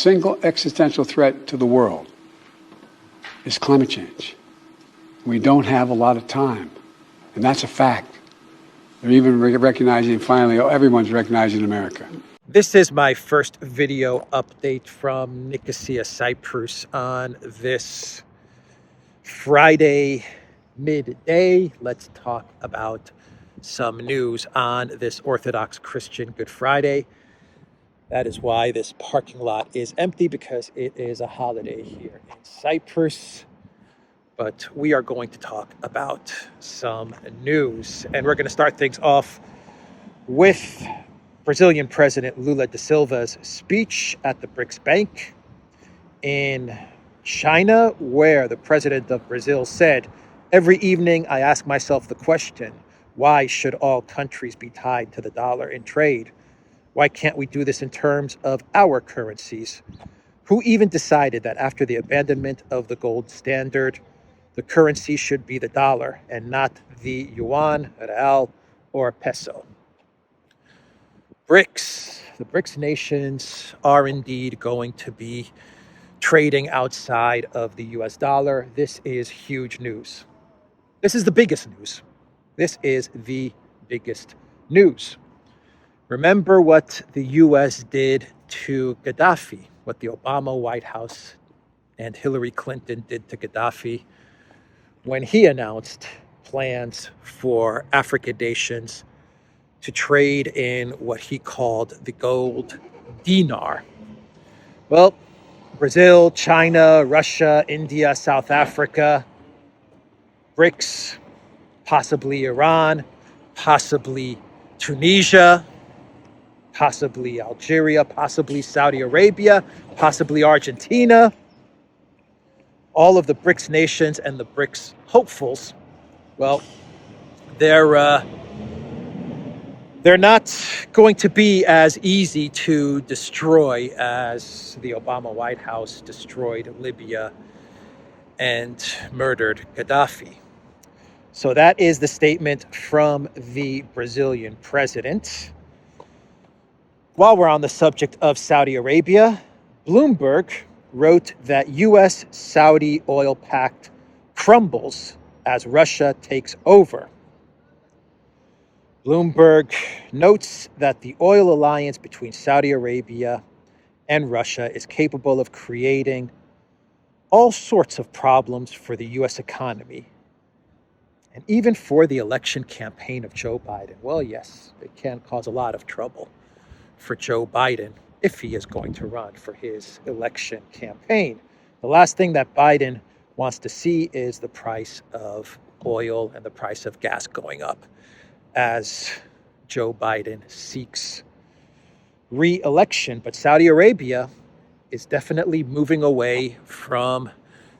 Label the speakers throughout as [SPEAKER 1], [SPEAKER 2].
[SPEAKER 1] single existential threat to the world is climate change. We don't have a lot of time, and that's a fact. They're even recognizing, finally, everyone's recognizing America.
[SPEAKER 2] This is my first video update from Nicosia, Cyprus on this Friday midday. Let's talk about some news on this Orthodox Christian Good Friday. That is why this parking lot is empty, because it is a holiday here in Cyprus. But we are going to talk about some news, and we're going to start things off with Brazilian President Lula da Silva's speech at the BRICS Bank in China, where the president of Brazil said, "Every evening I ask myself the question, why should all countries be tied to the dollar in trade? Why can't we do this in terms of our currencies? Who even decided that after the abandonment of the gold standard, the currency should be the dollar and not the yuan, real, or peso?" The BRICS nations are indeed going to be trading outside of the US dollar. This is huge news. This is the biggest news. This is the biggest news. Remember what the US did to Gaddafi, what the Obama White House and Hillary Clinton did to Gaddafi when he announced plans for African nations to trade in what he called the gold dinar. Well, Brazil, China, Russia, India, South Africa, BRICS, possibly Iran, possibly Tunisia, possibly Algeria, possibly Saudi Arabia, possibly Argentina. All of the BRICS nations and the BRICS hopefuls, well, they're not going to be as easy to destroy as the Obama White House destroyed Libya and murdered Gaddafi. So that is the statement from the Brazilian president. While we're on the subject of Saudi Arabia, Bloomberg wrote that U.S.-Saudi oil pact crumbles as Russia takes over. Bloomberg notes that the oil alliance between Saudi Arabia and Russia is capable of creating all sorts of problems for the U.S. economy and even for the election campaign of Joe Biden. Well, yes, it can cause a lot of trouble for Joe Biden if he is going to run for his election campaign. The last thing that Biden wants to see is the price of oil and the price of gas going up as Joe Biden seeks re-election. But Saudi Arabia is definitely moving away from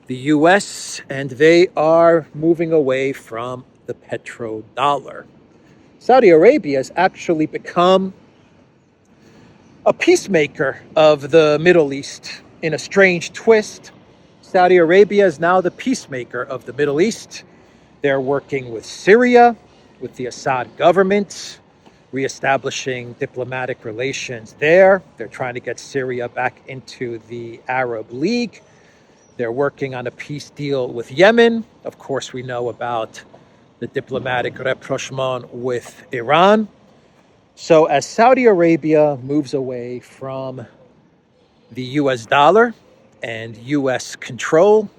[SPEAKER 2] the U.S., and they are moving away from the petrodollar. Saudi Arabia has actually become a peacemaker of the Middle East. In a strange twist, Saudi Arabia is now the peacemaker of the Middle East. They're working with Syria, with the Assad government, reestablishing diplomatic relations there. They're trying to get Syria back into the Arab League. They're working on a peace deal with Yemen. Of course, we know about the diplomatic rapprochement with Iran. So as Saudi Arabia moves away from the US dollar and US control,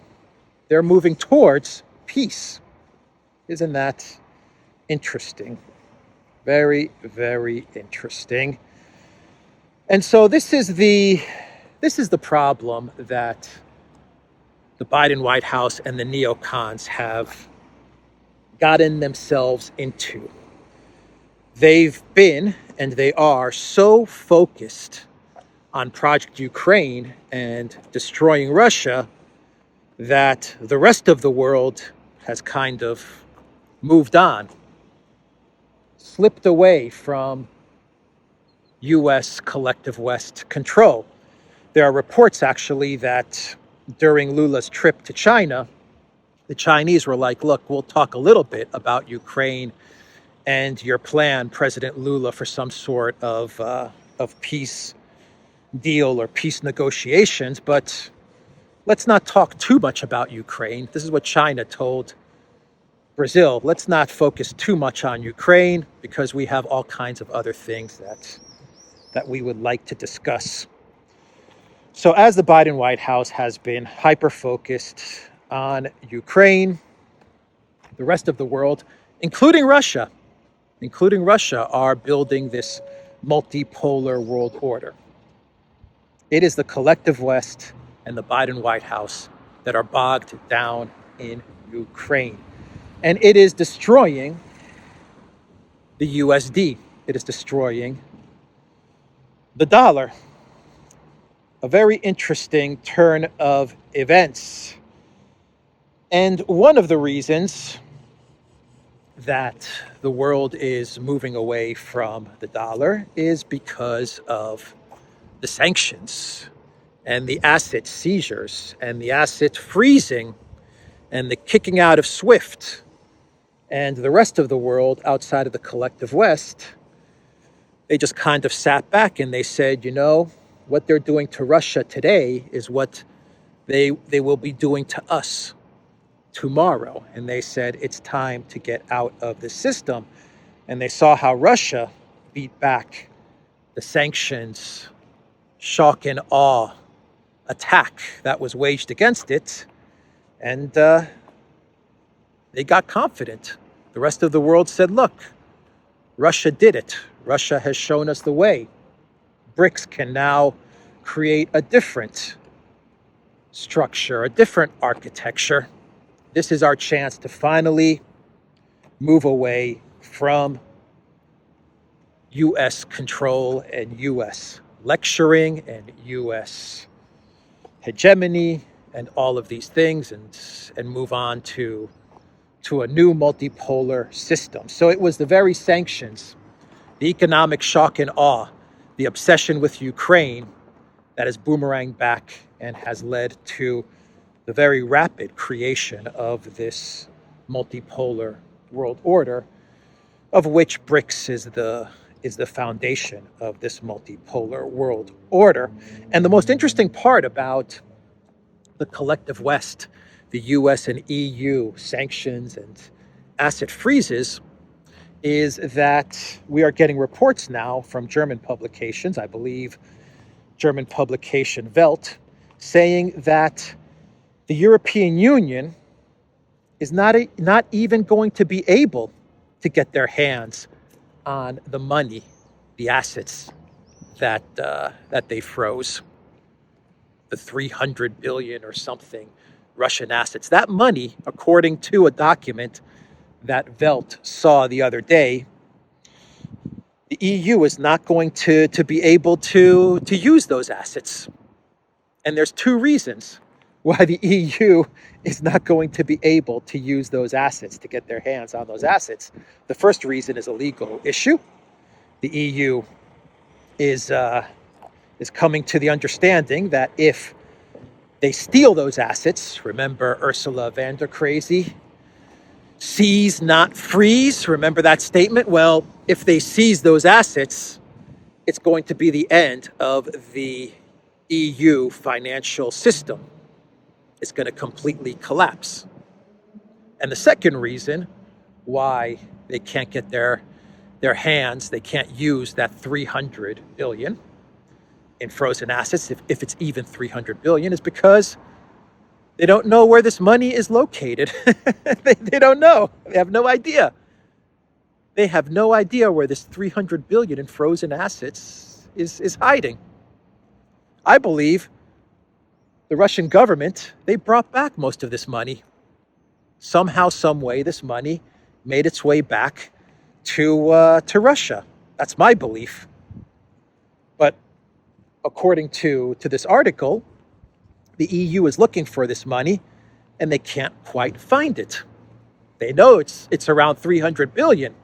[SPEAKER 2] they're moving towards peace. Isn't that interesting? Very, very interesting. And so this is the problem that the Biden White House and the neocons have gotten themselves into. They've been, and they are, so focused on Project Ukraine and destroying Russia that the rest of the world has kind of moved on, slipped away from U.S. collective West control. There are reports, actually, that during Lula's trip to China, the Chinese were like, look, we'll talk a little bit about Ukraine and your plan, President Lula, for some sort of peace deal or peace negotiations, but let's not talk too much about Ukraine. This is what China told Brazil. Let's not focus too much on Ukraine because we have all kinds of other things that we would like to discuss. So as the Biden White House has been hyper-focused on Ukraine, the rest of the world, including Russia, are building this multipolar world order. It is the collective West and the Biden White House that are bogged down in Ukraine. And it is destroying the USD. It is destroying the dollar. A very interesting turn of events. And one of the reasons that the world is moving away from the dollar is because of the sanctions and the asset seizures and the asset freezing and the kicking out of SWIFT. And the rest of the world outside of the collective West, they just kind of sat back and they said, you know, what they're doing to Russia today is what they will be doing to us tomorrow. And they said it's time to get out of the system. And they saw how Russia beat back the sanctions, shock and awe attack that was waged against it. And they got confident. The rest of the world said, look, Russia did it. Russia has shown us the way. BRICS can now create a different structure, a different architecture. This is our chance to finally move away from U.S. control and U.S. lecturing and U.S. hegemony and all of these things and move on to a new multipolar system. So it was the very sanctions, the economic shock and awe, the obsession with Ukraine that has boomeranged back and has led to the very rapid creation of this multipolar world order, of which BRICS is the foundation of this multipolar world order. And the most interesting part about the collective West, the US and EU sanctions and asset freezes, is that we are getting reports now from German publications, I believe German publication Welt, saying that the European Union is not even going to be able to get their hands on the money, the assets that they froze, the 300 billion or something Russian assets. That money, according to a document that Welt saw the other day, the EU is not going to be able to use those assets. And there's two reasons why the EU is not going to be able to use those assets, to get their hands on those assets. The first reason is a legal issue. The EU is coming to the understanding that if they steal those assets, remember Ursula von der Crazy, seize not freeze, remember that statement? Well, if they seize those assets, it's going to be the end of the EU financial system. It's going to completely collapse. And the second reason why they can't get their hands, they can't use that 300 billion in frozen assets, if it's even 300 billion, is because they don't know where this money is located. They don't know. They have no idea. They have no idea where this 300 billion in frozen assets is hiding. I believe the Russian government, they brought back most of this money. Somehow, some way, this money made its way back to Russia. That's my belief. But according to this article, the EU is looking for this money and they can't quite find it. They know it's around 300 billion,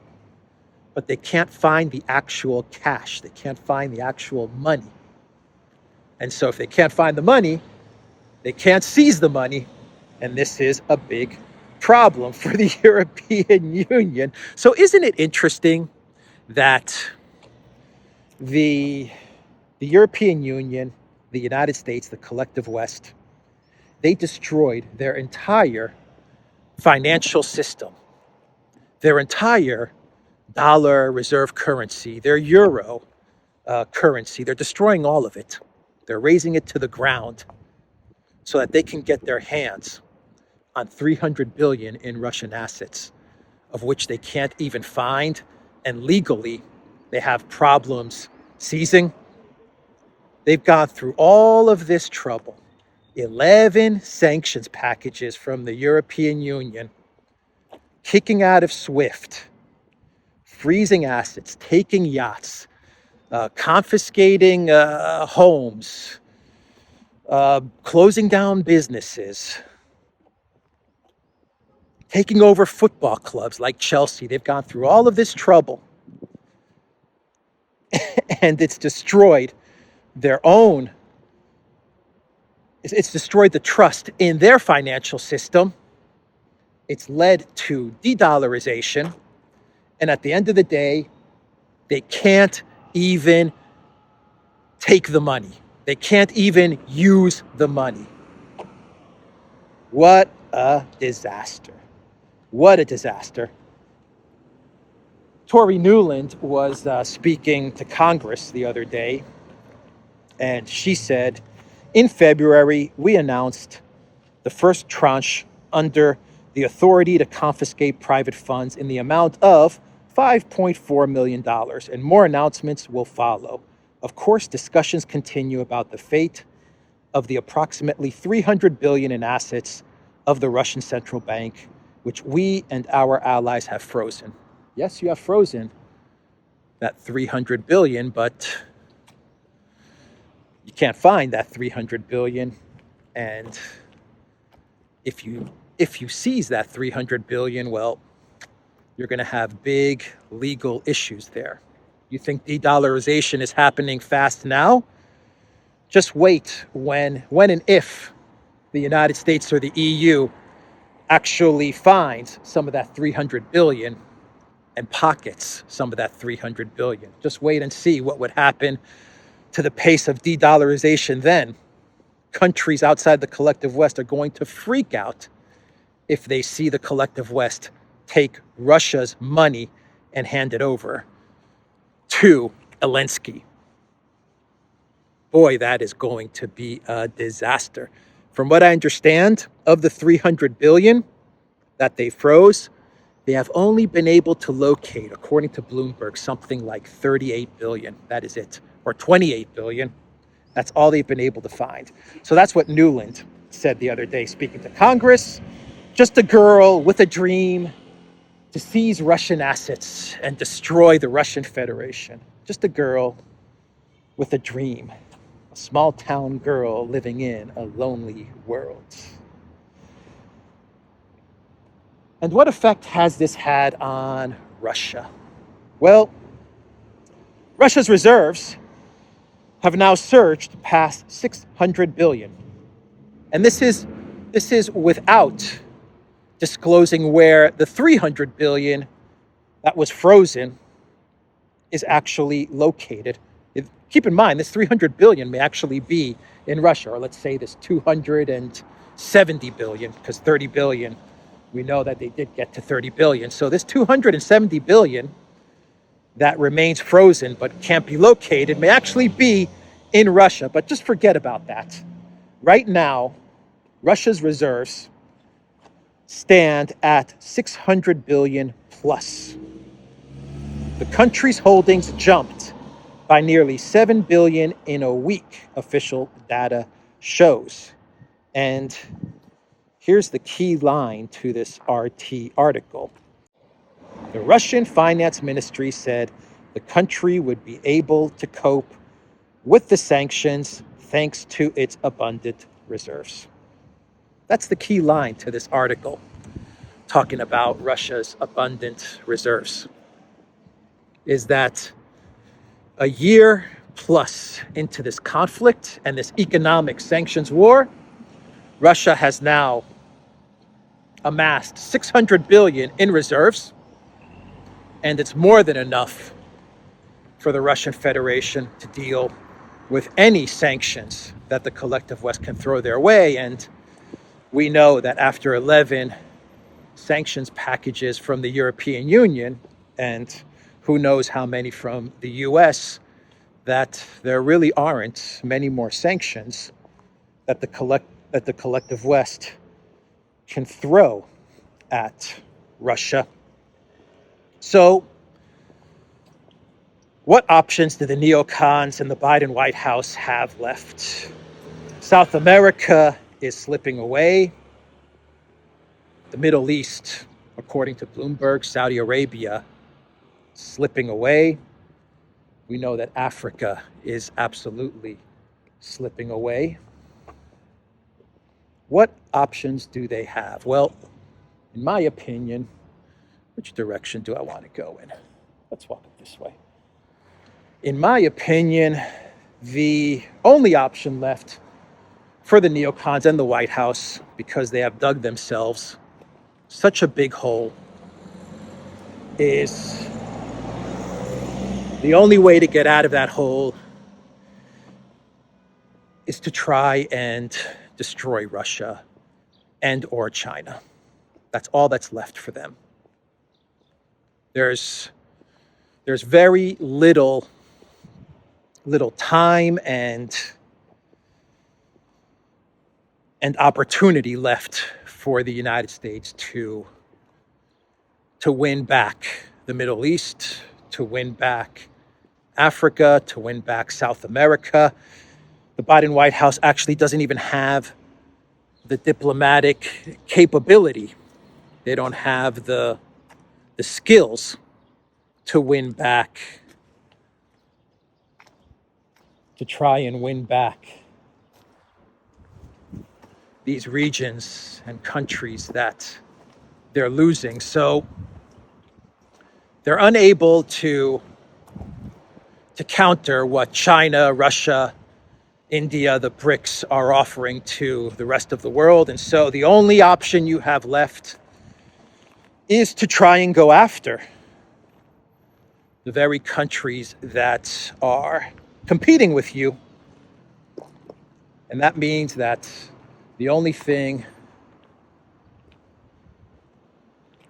[SPEAKER 2] but they can't find the actual cash. They can't find the actual money. And so if they can't find the money, they can't seize the money. And this is a big problem for the European Union. So isn't it interesting that the The European Union, the United States, the collective West, they destroyed their entire financial system, their entire dollar reserve currency, their euro currency. They're destroying all of it. They're razing it to the ground so that they can get their hands on 300 billion in Russian assets, of which they can't even find, and legally they have problems seizing. They've gone through all of this trouble, 11 sanctions packages from the European Union, kicking out of SWIFT, freezing assets, taking yachts, confiscating homes, closing down businesses, taking over football clubs like Chelsea. They've gone through all of this trouble, and it's destroyed their own, it's destroyed the trust in their financial system. It's led to de-dollarization. And at the end of the day, they can't even take the money. They can't even use the money. What a disaster. What a disaster. Tory Newland was speaking to Congress the other day, and she said, in February, we announced the first tranche under the authority to confiscate private funds in the amount of $5.4 million, and more announcements will follow. Of course, discussions continue about the fate of the approximately 300 billion in assets of the Russian central bank, which we and our allies have frozen. Yes, you have frozen that 300 billion, but you can't find that 300 billion. And if you seize that 300 billion, well, you're going to have big legal issues there. You think de-dollarization is happening fast now? Just wait when and if the United States or the EU actually finds some of that 300 billion and pockets some of that 300 billion. Just wait and see what would happen to the pace of de-dollarization then. Countries outside the collective West are going to freak out if they see the collective West take Russia's money and hand it over to Zelensky. Boy, that is going to be a disaster. From what I understand, of the 300 billion that they froze, they have only been able to locate, according to Bloomberg, something like 38 billion. That is it. Or 28 billion. That's all they've been able to find. So that's what Newland said the other day, speaking to Congress. Just a girl with a dream to seize Russian assets and destroy the Russian Federation. Just a girl with a dream. A small town girl living in a lonely world. And what effect has this had on Russia? Well, Russia's reserves have now surged past 600 billion. And this is without disclosing where the 300 billion that was frozen is actually located. Keep in mind, this 300 billion may actually be in Russia, or let's say this 270 billion, because 30 billion, we know that they did get to 30 billion. So this 270 billion that remains frozen but can't be located may actually be in Russia, but just forget about that. Right now, Russia's reserves stand at 600 billion plus. The country's holdings jumped by nearly 7 billion in a week, official data shows. And here's the key line to this RT article. The Russian finance ministry said the country would be able to cope with the sanctions thanks to its abundant reserves. That's the key line to this article, talking about Russia's abundant reserves, is that a year plus into this conflict and this economic sanctions war, Russia has now amassed 600 billion in reserves, and it's more than enough for the Russian Federation to deal with any sanctions that the collective West can throw their way. And we know that after 11 sanctions packages from the European Union, and who knows how many from the US, that there really aren't many more sanctions that the collective West can throw at Russia. So what options do the neocons and the Biden White House have left? South America is slipping away. The Middle East, according to Bloomberg, Saudi Arabia, slipping away. We know that Africa is absolutely slipping away. What options do they have? Well, in my opinion, which direction do I want to go in? Let's walk it this way. In my opinion, the only option left for the neocons and the White House, because they have dug themselves such a big hole, is the only way to get out of that hole is to try and destroy Russia and or China. That's all that's left for them. There's very little time and opportunity left for the United States to win back the Middle East, to win back Africa, to win back South America. The Biden White House actually doesn't even have the diplomatic capability. They don't have the skills to win back, to try and win back these regions and countries that they're losing. So they're unable to counter what China, Russia, India, the BRICS are offering to the rest of the world. And so the only option you have left is to try and go after the very countries that are competing with you. And that means that the only thing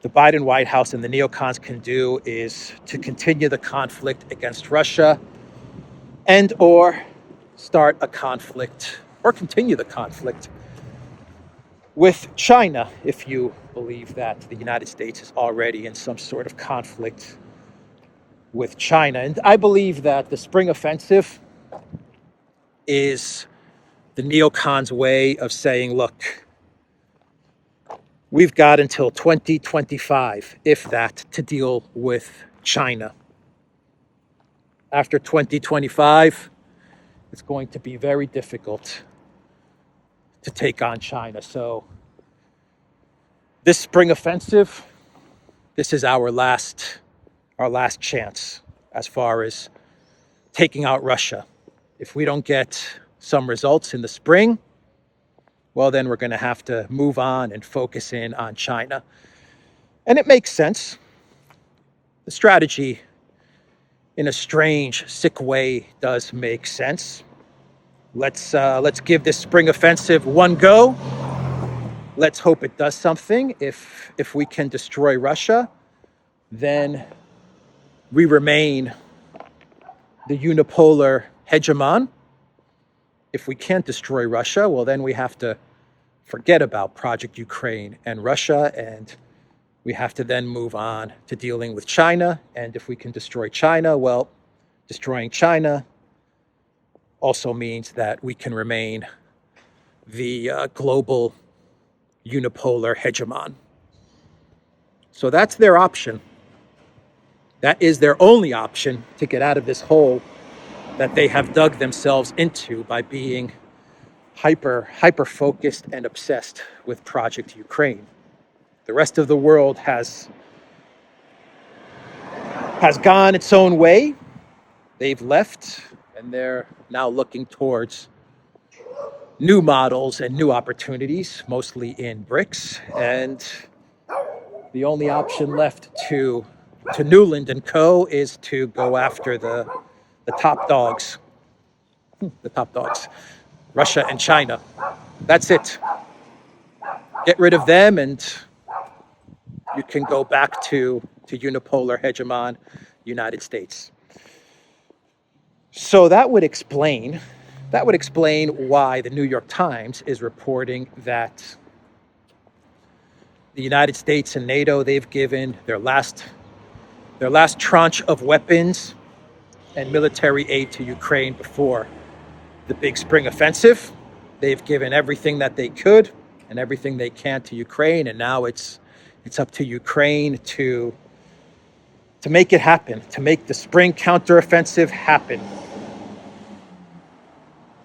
[SPEAKER 2] the Biden White House and the neocons can do is to continue the conflict against Russia and or start a conflict or continue the conflict with China, if you believe that the United States is already in some sort of conflict with China. And I believe that the spring offensive is the neocons' way of saying, look, we've got until 2025, if that, to deal with China. After 2025, it's going to be very difficult to take on China. So this spring offensive, this is our last chance as far as taking out Russia. If we don't get some results in the spring, well, then we're going to have to move on and focus in on China. And it makes sense. The strategy, in a strange, sick way, does make sense. Let's give this spring offensive one go. Let's hope it does something. If we can destroy Russia, then we remain the unipolar hegemon. If we can't destroy Russia, well, then we have to forget about Project Ukraine and Russia, and we have to then move on to dealing with China. And if we can destroy China, well, destroying China also means that we can remain the global unipolar hegemon. So that's their option. That is their only option to get out of this hole that they have dug themselves into by being hyper focused and obsessed with Project Ukraine. The rest of the world has gone its own way. They've left, and they're now looking towards new models and new opportunities, mostly in BRICS. And the only option left to Nuland and co. is to go after the top dogs the top dogs, Russia and China. That's it. Get rid of them and you can go back to unipolar hegemon United States. So that would explain why the New York Times is reporting that the United States and NATO, they've given their last tranche of weapons and military aid to Ukraine before the big spring offensive. They've given everything that they could and everything they can to Ukraine, and now it's up to Ukraine to make it happen, to make the spring counteroffensive happen.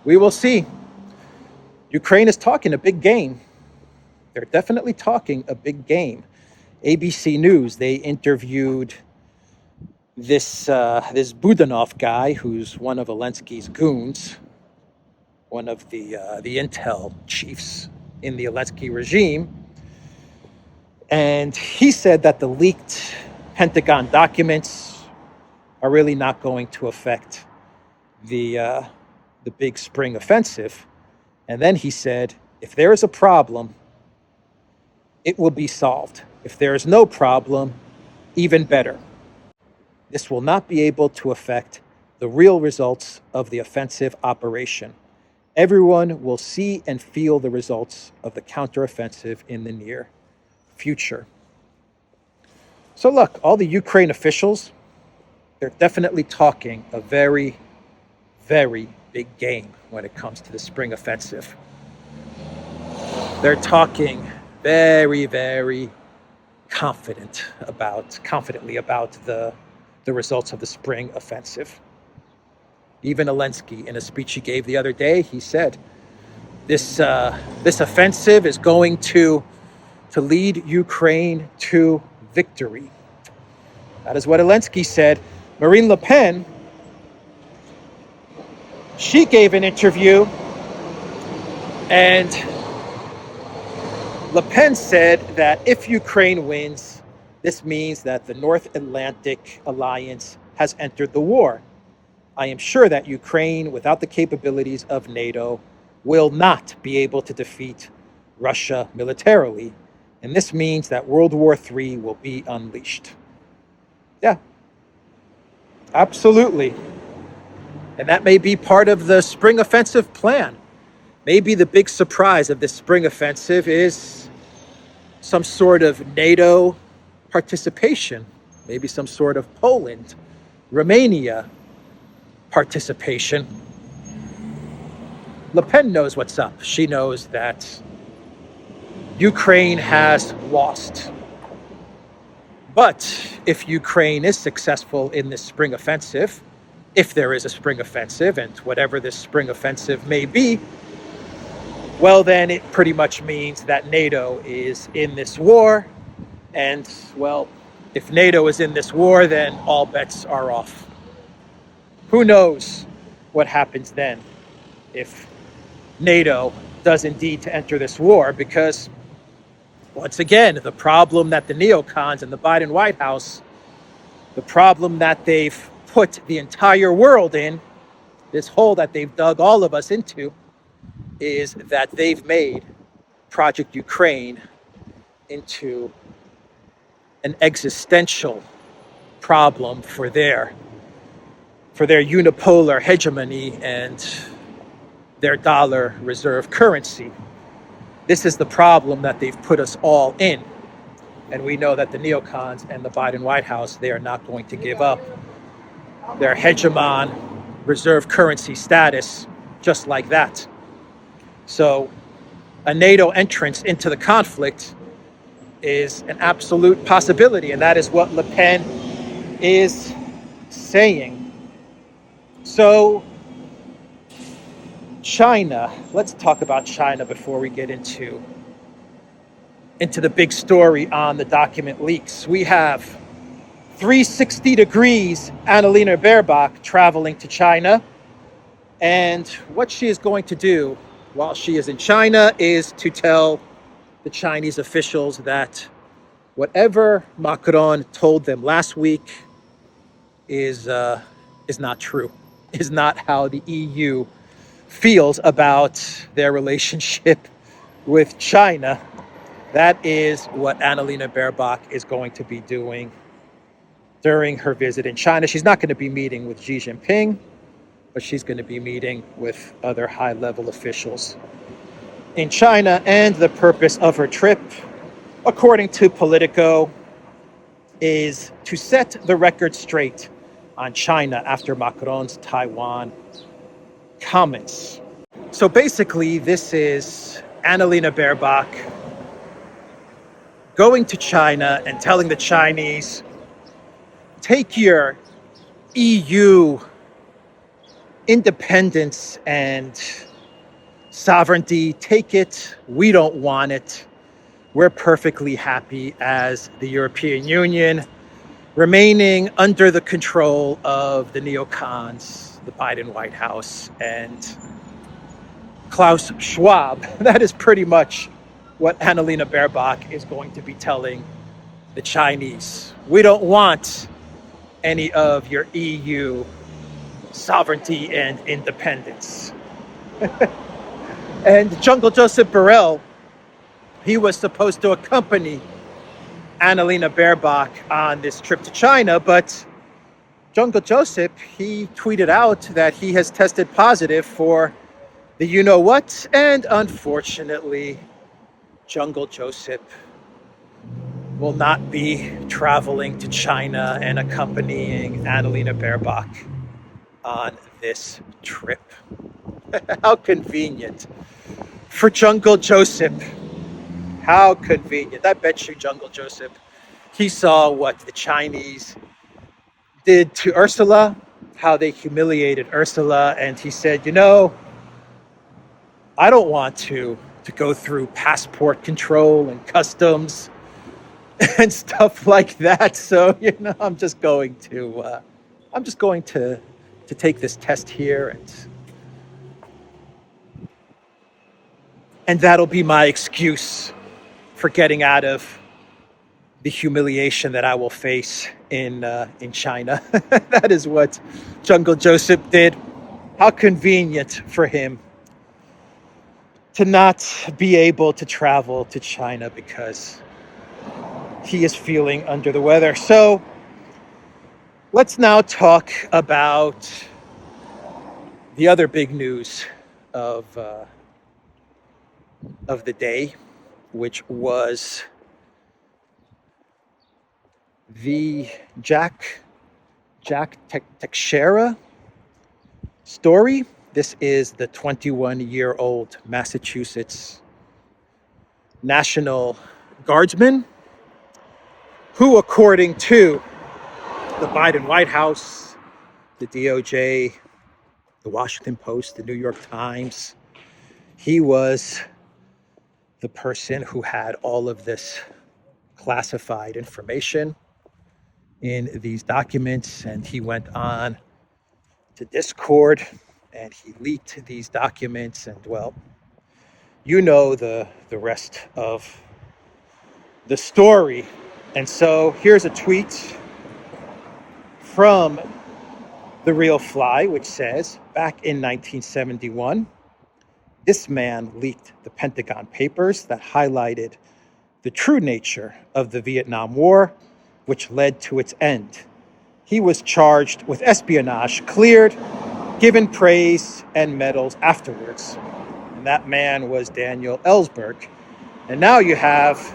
[SPEAKER 2] We will see. Ukraine is talking a big game. They're definitely talking a big game. ABC News, they interviewed this Budanov guy, who's one of Zelensky's goons, one of the intel chiefs in the Zelensky regime. And he said that the leaked Pentagon documents are really not going to affect the big spring offensive. And then he said, if there is a problem, it will be solved. If there is no problem, even better. This will not be able to affect the real results of the offensive operation. Everyone will see and feel the results of the counteroffensive in the near future. So look, all the Ukraine officials, they're definitely talking a very, very big game when it comes to the spring offensive. They're talking very, very confidently about the results of the spring offensive. Even Zelensky, in a speech he gave the other day, he said, this offensive is going to lead Ukraine to victory. That is what Zelensky said. Marine Le Pen, she gave an interview, and Le Pen said that if Ukraine wins, this means that the North Atlantic Alliance has entered the war. I am sure that Ukraine, without the capabilities of NATO, will not be able to defeat Russia militarily. And this means that World War III will be unleashed. Yeah, absolutely. And that may be part of the spring offensive plan. Maybe the big surprise of this spring offensive is some sort of NATO participation, maybe some sort of Poland, Romania participation. Le Pen knows what's up. She knows that Ukraine has lost. But if Ukraine is successful in this spring offensive, if there is a spring offensive, and whatever this spring offensive may be, well, then it pretty much means that NATO is in this war. And, well, if NATO is in this war, then all bets are off. Who knows what happens then if NATO does indeed to enter this war? Because, once again, the problem that the neocons in the Biden White House, the problem that they've put the entire world in, this hole that they've dug all of us into, is that they've made Project Ukraine into an existential problem for their unipolar hegemony and their dollar reserve currency. This is the problem that they've put us all in. And we know that the neocons and the Biden White House, they are not going to give up their hegemon reserve currency status just like that. So a NATO entrance into the conflict is an absolute possibility, and that is what Le Pen is saying. So China, let's talk about China before we get into the big story on the document leaks. We have 360 degrees Annalena Baerbock traveling to China, and what she is going to do while she is in China is to tell the Chinese officials that whatever Macron told them last week is not true, is not how the EU feels about their relationship with China. That is what Annalena Baerbock is going to be doing during her visit in China. She's not going to be meeting with Xi Jinping, but she's going to be meeting with other high-level officials in China. And the purpose of her trip, according to Politico, is to set the record straight on China after Macron's Taiwan comments. So basically, this is Annalena Baerbock going to China and telling the Chinese, take your EU independence and sovereignty, take it, we don't want it. We're perfectly happy as the European Union, remaining under the control of the neocons, the Biden White House, and Klaus Schwab. That is pretty much what Annalena Baerbock is going to be telling the Chinese. We don't want any of your EU sovereignty and independence. And Jungle Joseph Borrell, he was supposed to accompany Annalena Baerbock on this trip to China, but Jungle Joseph, he tweeted out that he has tested positive for the you-know-what, and unfortunately, Jungle Joseph will not be traveling to China and accompanying Annalena Baerbock on this trip. How convenient for Jungle Joseph. How convenient. I bet you Jungle Joseph, he saw what the Chinese did to Ursula, how they humiliated Ursula, and he said, you know, I don't want to go through passport control and customs and stuff like that. So, you know, I'm just going to take this test here, and that'll be my excuse for getting out of the humiliation that I will face in China. That is what Jungle Joseph did. How convenient for him to not be able to travel to China because he is feeling under the weather. So let's now talk about the other big news of the day, which was the Jack Teixeira story. This is the 21-year-old Massachusetts National Guardsman who, according to the Biden White House, the DOJ, the Washington Post, the New York Times, he was the person who had all of this classified information in these documents, and he went on to Discord and he leaked these documents, and well, you know the rest of the story. And so here's a tweet from The Real Fly, which says, back in 1971, this man leaked the Pentagon Papers that highlighted the true nature of the Vietnam War, which led to its end. He was charged with espionage, cleared, given praise and medals afterwards. And that man was Daniel Ellsberg. And now you have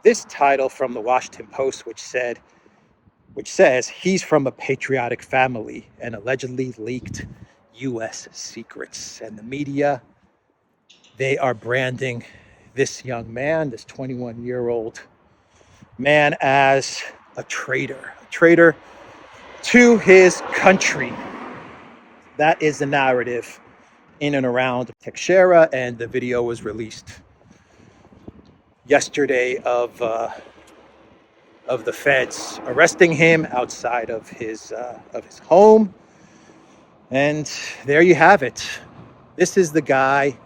[SPEAKER 2] this title from the Washington Post, which says he's from a patriotic family and allegedly leaked U.S. secrets. And the media, they are branding this young man, this 21-year-old man, as a traitor to his country. That is the narrative in and around Teixeira, and the video was released yesterday of the feds arresting him outside of his home. And there you have it. This is the guy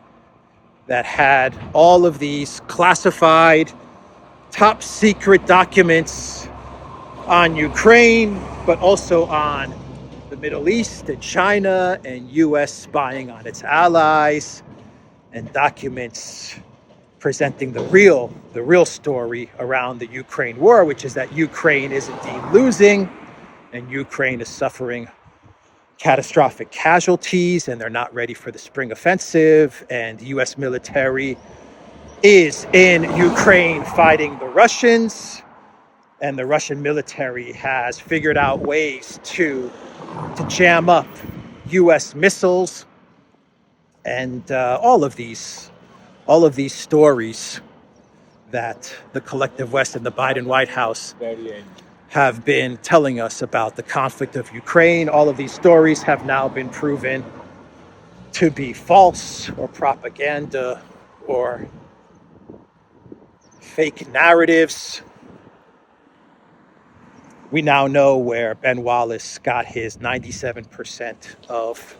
[SPEAKER 2] that had all of these classified, top secret documents on Ukraine, but also on the Middle East and China and US spying on its allies, and documents presenting the real story around the Ukraine war, which is that Ukraine is indeed losing and Ukraine is suffering catastrophic casualties and they're not ready for the spring offensive, and the US military is in Ukraine fighting the Russians, and the Russian military has figured out ways to jam up US missiles, and all of these stories that the collective West and the Biden White House have been telling us about the conflict of Ukraine. All of these stories have now been proven to be false or propaganda or fake narratives. We now know where Ben Wallace got his 97% of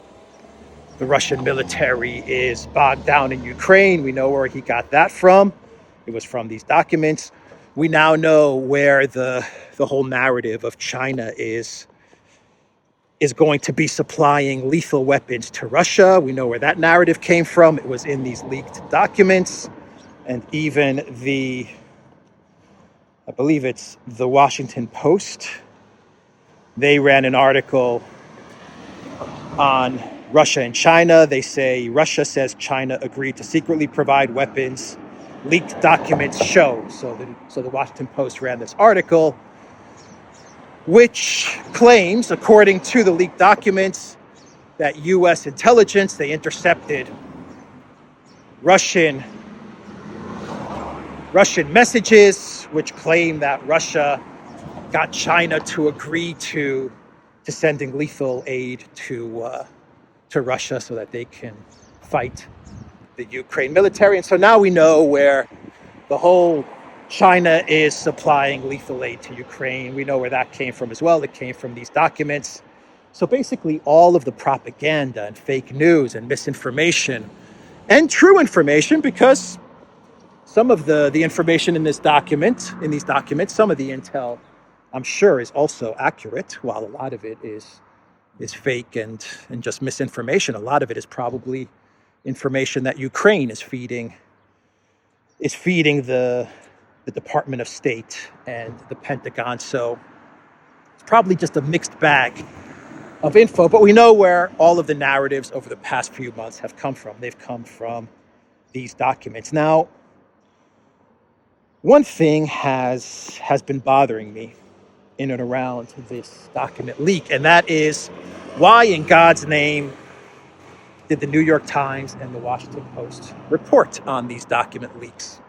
[SPEAKER 2] the Russian military is bogged down in Ukraine. We know where he got that from. It was from these documents. We now know where the whole narrative of China is going to be supplying lethal weapons to Russia. We know where that narrative came from. It was in these leaked documents. And even I believe it's the Washington Post, they ran an article on Russia and China. They say Russia says China agreed to secretly provide weapons. Leaked documents show. So the Washington Post ran this article, which claims, according to the leaked documents, that U.S. intelligence, they intercepted Russian messages, which claim that Russia got China to agree to sending lethal aid to Russia so that they can fight the Ukraine military. And so now we know where the whole China is supplying lethal aid to Ukraine. We know where that came from as well. It came from these documents. So basically all of the propaganda and fake news and misinformation and true information, because some of the information in these documents, some of the intel, I'm sure, is also accurate, while a lot of it is fake and just misinformation. A lot of it is probably information that Ukraine is feeding the Department of State and the Pentagon. So it's probably just a mixed bag of info, but we know where all of the narratives over the past few months have come from. They've come from these documents. Now, one thing has been bothering me in and around this document leak, and that is, why in God's name did the New York Times and the Washington Post report on these document leaks?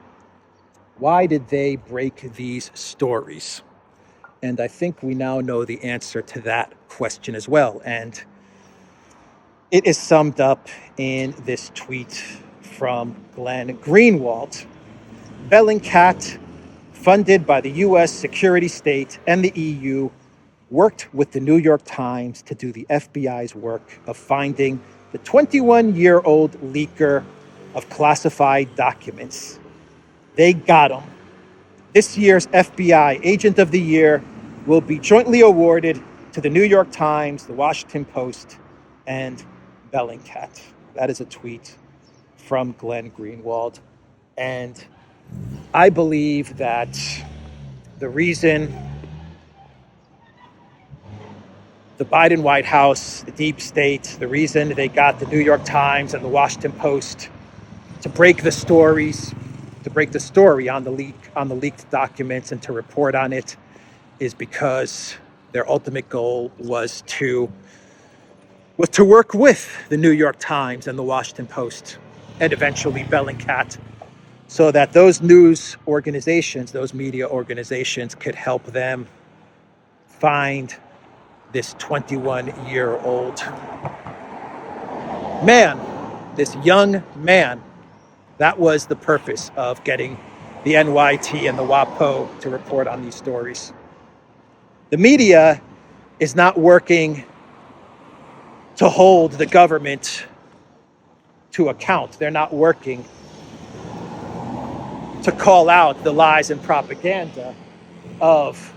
[SPEAKER 2] Why did they break these stories? And I think we now know the answer to that question as well. And it is summed up in this tweet from Glenn Greenwald. Bellingcat, funded by the US security state and the EU, worked with the New York Times to do the FBI's work of finding the 21-year-old leaker of classified documents. They got him. This year's FBI Agent of the Year will be jointly awarded to the New York Times, the Washington Post, and Bellingcat. That is a tweet from Glenn Greenwald. And I believe that the reason the Biden White House, the deep state, the reason they got the New York Times and the Washington Post to break the story on the leaked documents and to report on it, is because their ultimate goal was to work with the New York Times and the Washington Post and eventually Bellingcat, so that those news organizations, those media organizations, could help them find this 21-year-old man, this young man. That was the purpose of getting the NYT and the WaPo to report on these stories. The media is not working to hold the government to account. They're not working to call out the lies and propaganda of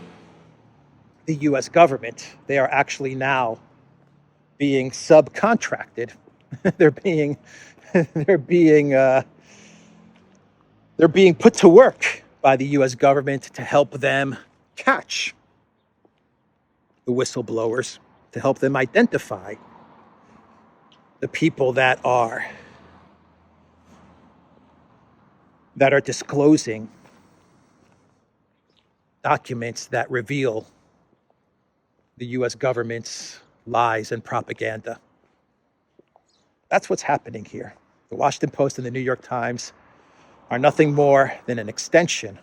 [SPEAKER 2] the US government. They are actually now being subcontracted. they're being they're being they're being put to work by the U.S. government to help them catch the whistleblowers, to help them identify the people that are disclosing documents that reveal the U.S. government's lies and propaganda. That's what's happening here. The Washington Post and the New York Times are nothing more than an extension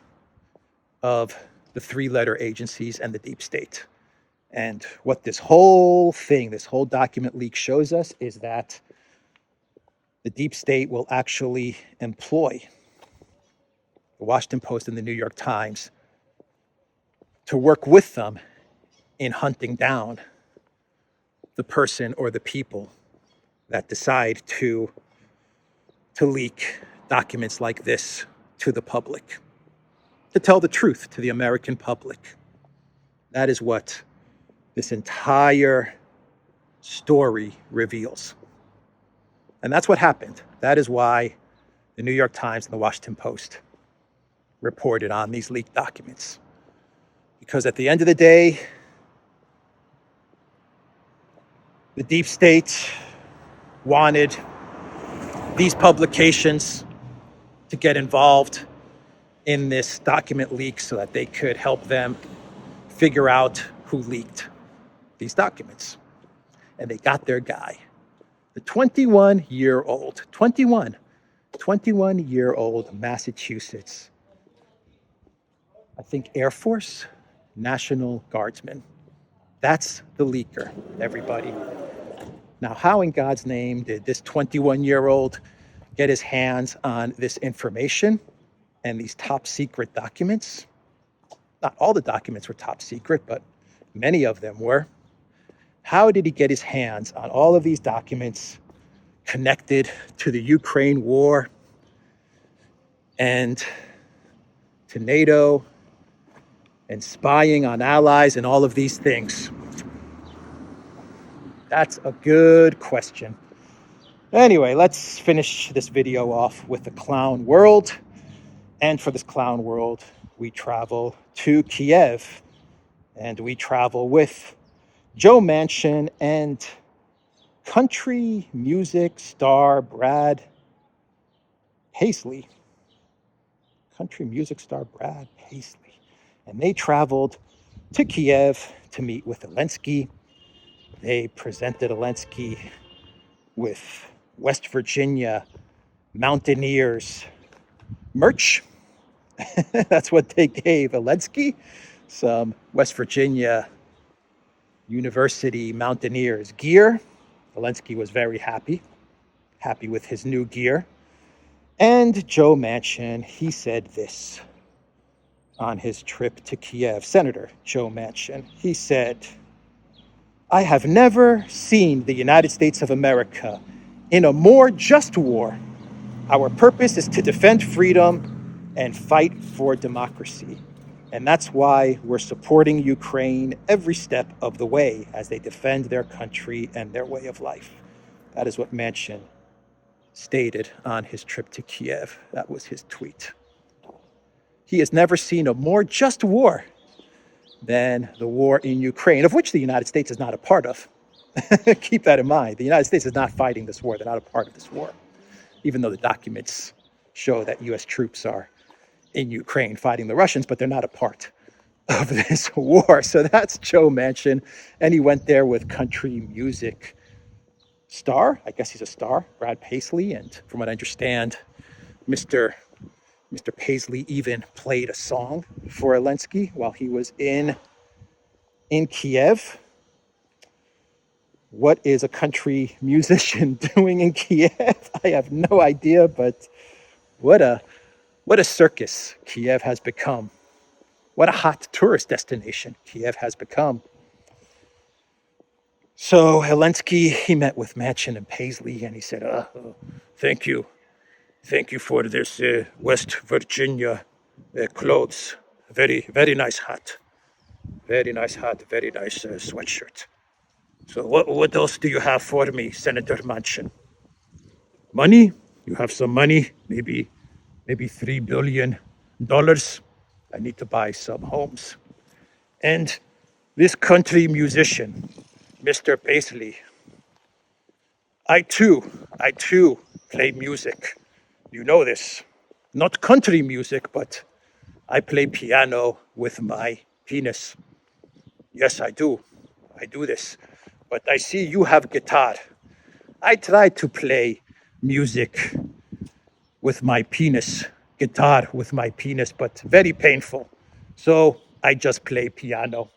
[SPEAKER 2] of the three-letter agencies and the deep state. And what this whole thing, this whole document leak shows us is that the deep state will actually employ the Washington Post and the New York Times to work with them in hunting down the person or the people that decide to leak documents like this to the public, to tell the truth to the American public. That is what this entire story reveals. And that's what happened. That is why the New York Times and the Washington Post reported on these leaked documents. Because at the end of the day, the deep state wanted these publications to get involved in this document leak so that they could help them figure out who leaked these documents. And they got their guy, the 21-year-old Massachusetts, I think Air Force National Guardsman. That's the leaker, everybody. Now, how in God's name did this 21-year-old get his hands on this information and these top secret documents? Not all the documents were top secret, but many of them were. How did he get his hands on all of these documents connected to the Ukraine war and to NATO and spying on allies and all of these things? That's a good question. Anyway, let's finish this video off with the clown world. And for this clown world, we travel to Kiev, and we travel with Joe Manchin and country music star Brad Paisley. Country music star Brad Paisley. And they traveled to Kiev to meet with Zelensky. They presented Zelensky with West Virginia Mountaineers merch. That's what they gave Zelensky, some West Virginia University Mountaineers gear. Zelensky was very happy with his new gear. And Joe Manchin, he said this on his trip to Kiev. Senator Joe Manchin, he said, "I have never seen the United States of America in a more just war. Our purpose is to defend freedom and fight for democracy. And that's why we're supporting Ukraine every step of the way as they defend their country and their way of life." That is what Manchin stated on his trip to Kiev. That was his tweet. He has never seen a more just war than the war in Ukraine, of which the United States is not a part of. Keep that in mind. The United States is not fighting this war. They're not a part of this war, even though the documents show that U.S. troops are in Ukraine fighting the Russians, but they're not a part of this war. So that's Joe Manchin. And he went there with country music star, I guess he's a star, Brad Paisley. And from what I understand, Mr. Paisley even played a song for Zelensky while he was in Kiev. What is a country musician doing in Kiev? I have no idea, but what a circus Kiev has become. What a hot tourist destination Kiev has become. So Zelensky, he met with Manchin and Paisley, and he said, thank you. Thank you for this West Virginia clothes. Very, very nice hat. Very nice hat, very nice sweatshirt. So what else do you have for me, Senator Manchin? Money? You have some money? Maybe $3 billion. I need to buy some homes. And this country musician, Mr. Paisley, I too play music. You know this. Not country music, but I play piano with my penis. Yes, I do. I do this. But I see you have guitar. I try to play music with my penis, guitar with my penis, but very painful. So I just play piano.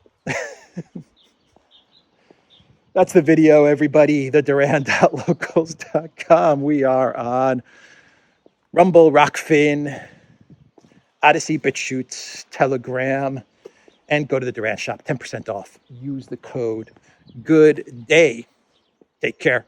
[SPEAKER 2] That's the video, everybody. The Duran.locals.com. We are on Rumble, Rockfin, Odyssey, BitChute, Telegram, and go to the Duran shop. 10% off. Use the code Good Day. Take care.